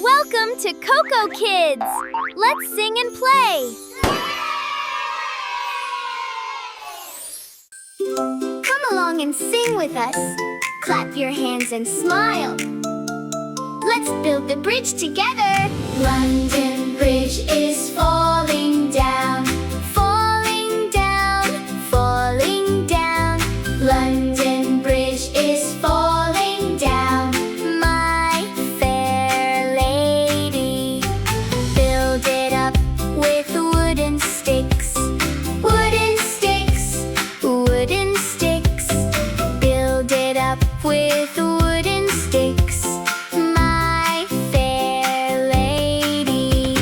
Welcome to Coco Kids! Let's sing and play! Come along and sing with us. Clap your hands and smile. Let's build the bridge together. London Bridge is falling down. Falling down, falling down. London Bridge is falling down. My fair lady, build it up with wooden sticks. Wooden sticks, wooden sticks. Build it up with wooden sticks. My fair lady,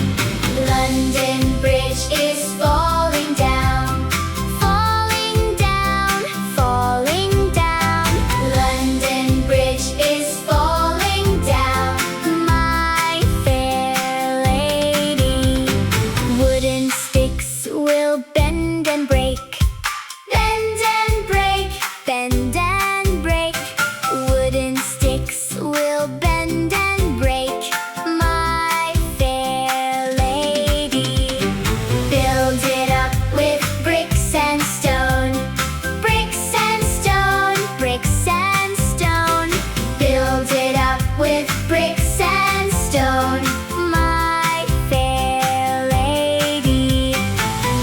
London Bridge is falling down. Falling down, falling down. London Bridge is falling down. My fair lady, wooden sticks will bend and break. Bend and break, bend and break. Wooden sticks will bend and break. My fair lady, build it up with bricks and stone. Bricks and stone, bricks and stone. Build it up with bricks and stone. My fair lady,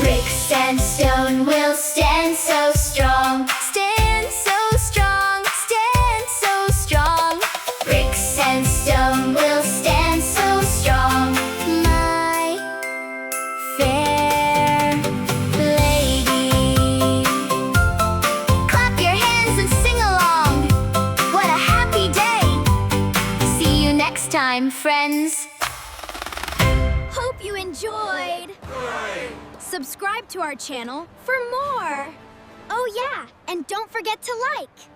bricks and stone will stand so strong. Stand so strong, stand so strong. Bricks and stone will stand so strong. My fair lady. Clap your hands and sing along. What a happy day. See you next time, friends. Hope you enjoyed. Subscribe to our channel for more. Oh yeah, and don't forget to like.